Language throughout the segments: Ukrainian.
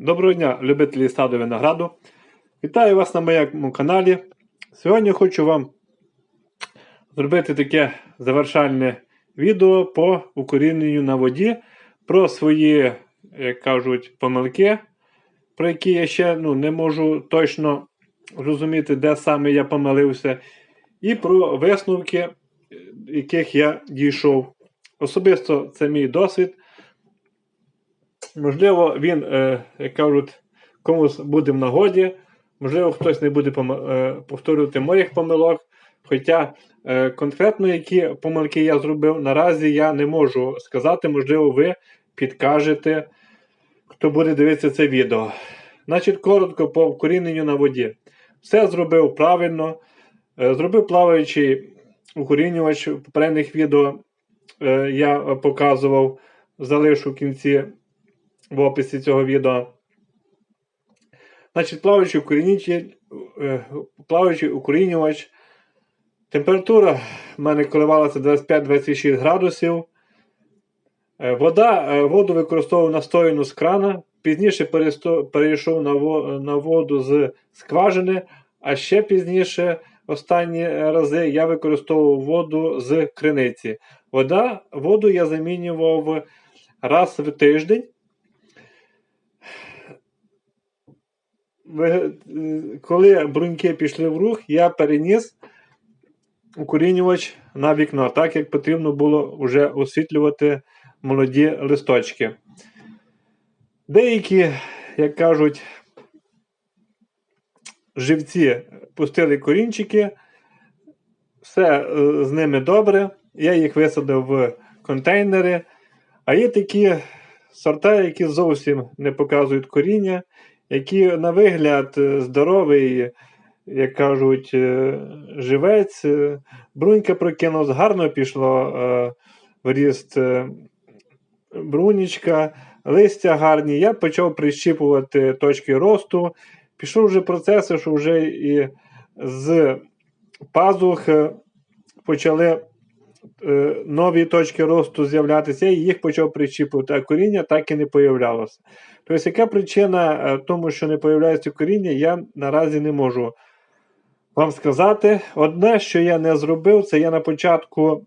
Доброго дня, любителі саду і винограду. Вітаю вас на моєму каналі. Сьогодні хочу вам зробити таке завершальне відео по укоріненню на воді, про свої, як кажуть, помилки, про які я ще не можу точно зрозуміти, де саме я помилився, і про висновки, яких я дійшов. Особисто це мій досвід. Можливо, він, як кажуть, комусь буде в нагоді, можливо, хтось не буде повторювати моїх помилок. Хоча конкретно які помилки я зробив, наразі я не можу сказати, можливо, ви підкажете, хто буде дивитися це відео. Значить, коротко по укоріненню на воді. Все зробив правильно. Зробив плаваючий укорінювач. В попередніх відео я показував, залишу в кінці в описі цього відео. Значить, плаваючий укорінювач. Температура в мене коливалася 25-26 градусів. Воду використовував настояну з крана. Пізніше перейшов на воду з скважини, а ще пізніше, останні рази, я використовував воду з криниці. Воду я замінював раз в тиждень. Коли бруньки пішли в рух, я переніс укорінювач на вікно, так як потрібно було вже освітлювати молоді листочки. Деякі, як кажуть, живці пустили корінчики, все з ними добре, я їх висадив в контейнери, а є такі сорта, які зовсім не показують коріння, які на вигляд здоровий, як кажуть, живець, брунька прокинулась, гарно пішло в ріст брунічка, листя гарні. Я почав прищіпувати точки росту, пішов вже процес, що вже і з пазух почали нові точки росту з'являтися, я їх почав прищіпувати, а коріння так і не появлялося. Тобто, яка причина тому, що не появляється коріння, я наразі не можу вам сказати. Одне, що я не зробив, це я на початку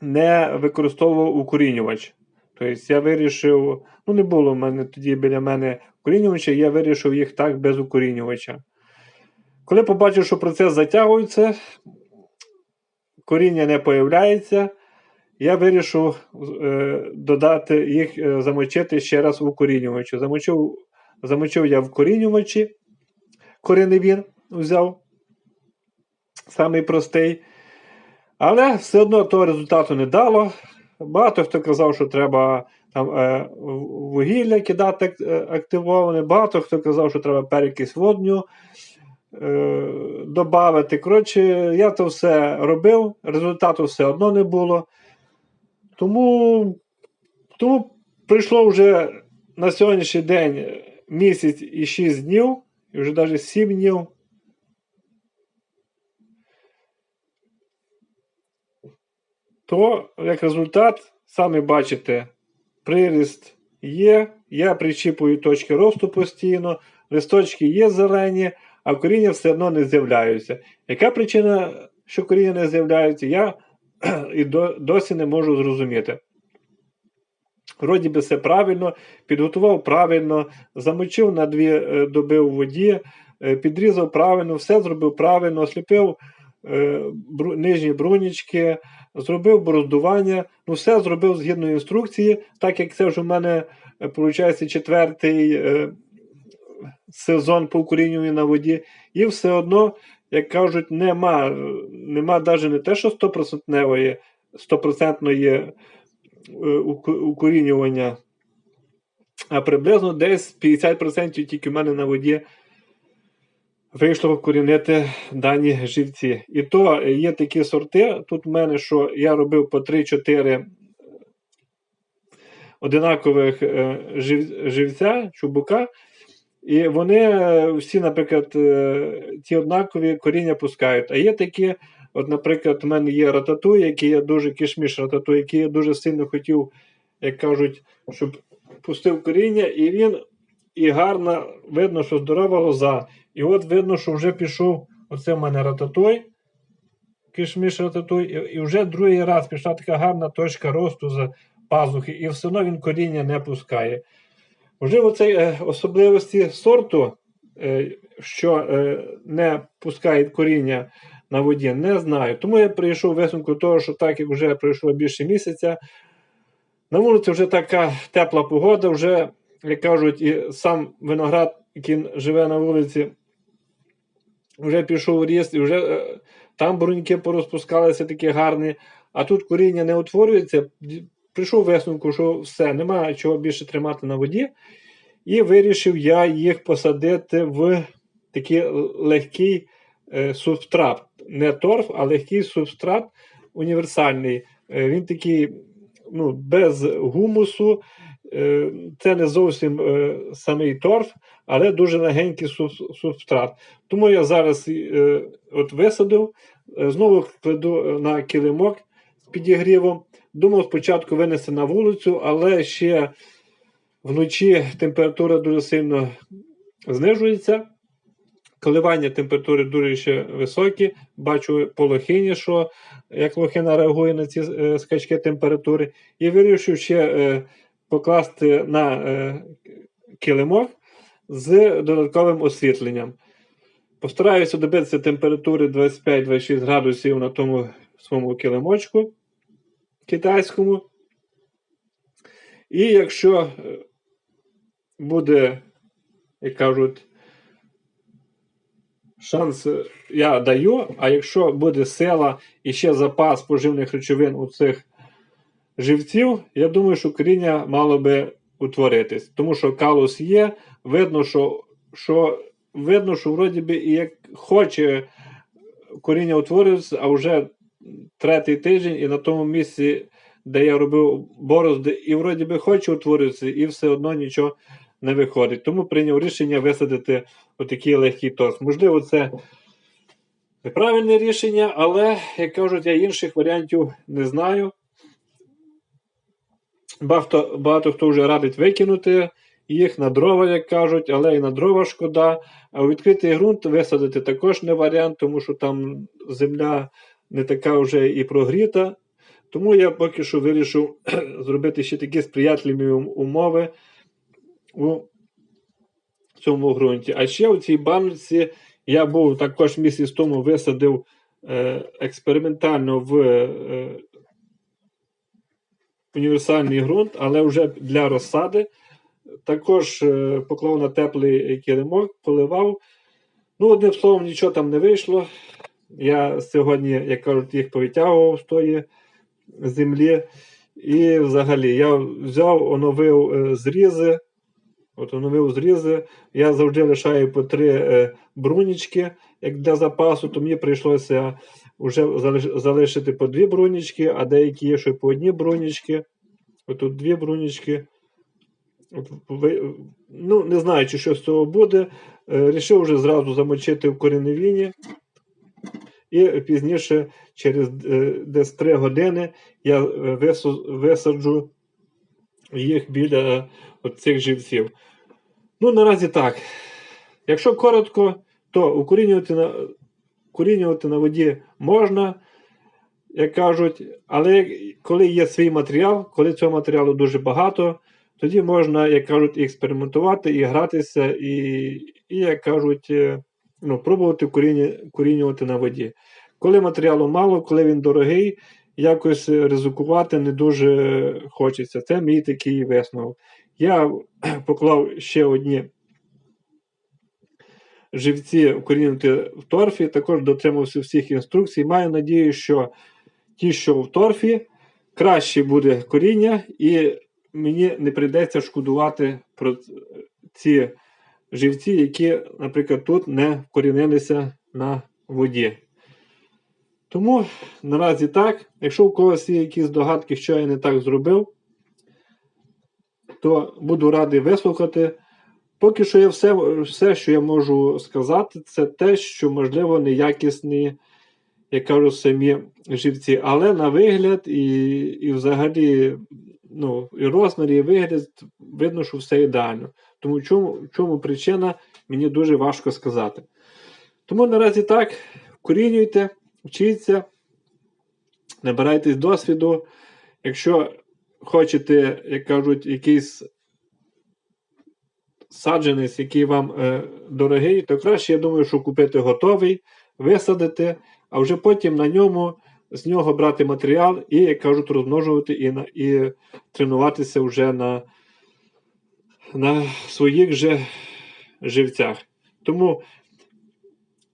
не використовував укорінювач. Тобто, я вирішив, не було в мене тоді біля мене укорінювача, я вирішив їх так без укорінювача. Коли побачив, що процес затягується, коріння не появляється, я вирішив додати їх, замочити ще раз в укорінювачі. Замочив я в укорінювачі, кореневір взяв, самий простий, але все одно того результату не дало. Багато хто казав, що треба там вугілля кидати активоване, багато хто казав, що треба перекись водню додати. Коротше, я це все робив, результату все одно не було. Тому прийшло вже на сьогоднішній день місяць і 6 днів, і вже навіть 7 днів. То, як результат, самі бачите, приріст є, я причіпую точки росту постійно, листочки є зелені, а коріння все одно не з'являються. Яка причина, що коріння не з'являються, я і досі не можу зрозуміти. Вроді би все правильно, підготував правильно, замочив на 2 доби у воді, підрізав правильно, все зробив правильно, осліпив нижні брунічки, зробив бороздування, все зробив згідно інструкції, так як це вже в мене, виходить, 4-й сезон по укорінюванню на воді, і все одно, як кажуть, нема навіть не те, що 100% укорінювання, а приблизно десь 50% тільки в мене на воді вийшло укорінити дані живці. І то є такі сорти, тут в мене, що я робив по 3-4 одинакових живця, чубука, і вони всі, наприклад, ті однакові коріння пускають. А є такі, от, наприклад, в мене є рататуй, який я дуже, кішміш рататуй, який я дуже сильно хотів, як кажуть, щоб пустив коріння, і він і гарна, видно, що здорова лоза. І от видно, що вже пішов, оце в мене рататуй, кишмиш рататуй, і вже другий раз пішла така гарна точка росту з пазухи, і все одно він коріння не пускає. Можливо, це особливості сорту, що не пускає коріння на воді, не знаю. Тому я прийшов висновку того, що так як вже пройшло більше місяця, на вулиці вже така тепла погода, вже, як кажуть, і сам виноград, який живе на вулиці, вже пішов ріст, і вже там бруньки порозпускалися такі гарні, а тут коріння не утворюється. Прийшов висновку, що все, немає чого більше тримати на воді, і вирішив я їх посадити в такий легкий субстрат. Не торф, а легкий субстрат універсальний. Він такий, ну, без гумусу, це не зовсім самий торф, але дуже легенький субстрат. Тому я зараз от висадив, знову кладу на килимок з підігрівом. Думав спочатку винести на вулицю, але ще вночі температура дуже сильно знижується. Коливання температури дуже ще високі. Бачу по лохині, що як лохина реагує на ці скачки температури. І вирішив ще покласти на килимок з додатковим освітленням. Постараюся добитися температури 25-26 градусів на тому своєму килимочку китайському. І якщо буде, як кажуть, шанс я даю, а якщо буде сила і ще запас поживних речовин у цих живців, я думаю, що коріння мало би утворитись. Тому що калус є, видно, що вроді би і як хоче коріння утворюватися, а вже третій тиждень і на тому місці, де я робив борозди, і вроді би хоче утворюватися, і все одно нічого не виходить. Тому прийняв рішення висадити отакий легкий торф. Можливо, це неправильне рішення, але, як кажуть, я інших варіантів не знаю. Багато хто вже радить викинути їх на дрова, як кажуть, але і на дрова шкода. А у відкритий ґрунт висадити також не варіант, тому що там земля не така вже і прогріта. Тому я поки що вирішив зробити ще такі сприятливі умови у цьому ґрунті. А ще у цій банці я був також місяць тому висадив експериментально в універсальний ґрунт, але вже для розсади. Також поклав на теплий килимок, поливав. Ну, одним словом, нічого там не вийшло. Я сьогодні, як кажуть, їх повитягував з тої землі. І взагалі я взяв, оновив зрізи. Я завжди лишаю по 3 брунічки, як для запасу, то мені прийшлося вже залишити по 2 брунічки, а деякі є, що по 1 брунічки. Отут 2 брунічки. Ну, не знаю, чи що з цього буде. Рішив вже зразу замочити в кореневіні. І пізніше, через десь 3 години, я висаджу їх біля цих живців. Ну, наразі так. Якщо коротко, то укорінювати на воді можна, як кажуть, але коли є свій матеріал, коли цього матеріалу дуже багато, тоді можна, як кажуть, і експериментувати, і гратися, і як кажуть, пробувати укорінювати на воді. Коли матеріалу мало, коли він дорогий, якось ризикувати не дуже хочеться. Це мій такий висновок. Я поклав ще одні живці укорінювати в торфі, також дотримався всіх інструкцій. Маю надію, що ті, що в торфі, краще буде коріння, і мені не прийдеться шкодувати про ці живці, які, наприклад, тут не вкорінилися на воді. Тому наразі так. Якщо у когось є якісь догадки, що я не так зробив, то буду радий вислухати. Поки що все, що я можу сказати, це те, що, можливо, неякісні, як кажу, самі живці. Але на вигляд і взагалі і розмір, і вигляд, видно, що все ідеально. Тому в чому причина, мені дуже важко сказати. Тому наразі так, вкорінюйте, вчіться, набирайтесь досвіду. Якщо хочете, як кажуть, якийсь саджанець, який вам дорогий, то краще, я думаю, що купити готовий, висадити, а вже потім з нього брати матеріал і, як кажуть, розмножувати і тренуватися вже на своїх же живцях. Тому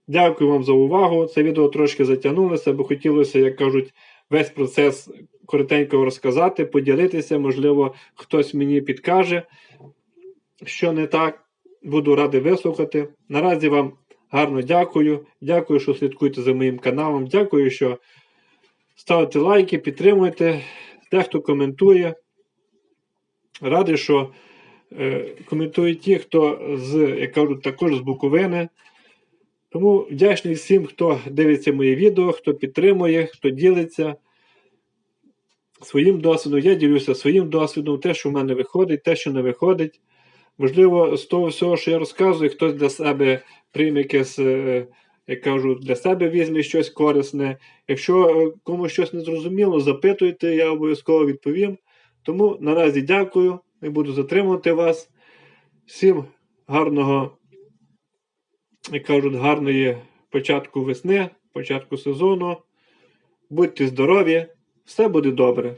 дякую вам за увагу. Це відео трошки затягнулося, бо хотілося, як кажуть, весь процес коротенько розказати, поділитися. Можливо, хтось мені підкаже, що не так. Буду радий вислухати. Наразі вам гарно дякую. Дякую, що слідкуєте за моїм каналом. Дякую, що ставите лайки, підтримуєте. Дехто коментує. Радий, що коментують ті, хто як кажуть, також з Буковини. Тому вдячний всім, хто дивиться мої відео, хто підтримує, хто ділиться своїм досвідом. Я ділюся своїм досвідом, те, що в мене виходить, те, що не виходить. Можливо, з того всього, що я розказую, хтось для себе прийме якесь, як кажу, для себе візьме щось корисне. Якщо комусь щось не зрозуміло, запитуйте, я обов'язково відповім. Тому наразі дякую, не буду затримувати вас. Всім гарного, як кажуть, гарної початку весни, початку сезону. Будьте здорові, все буде добре.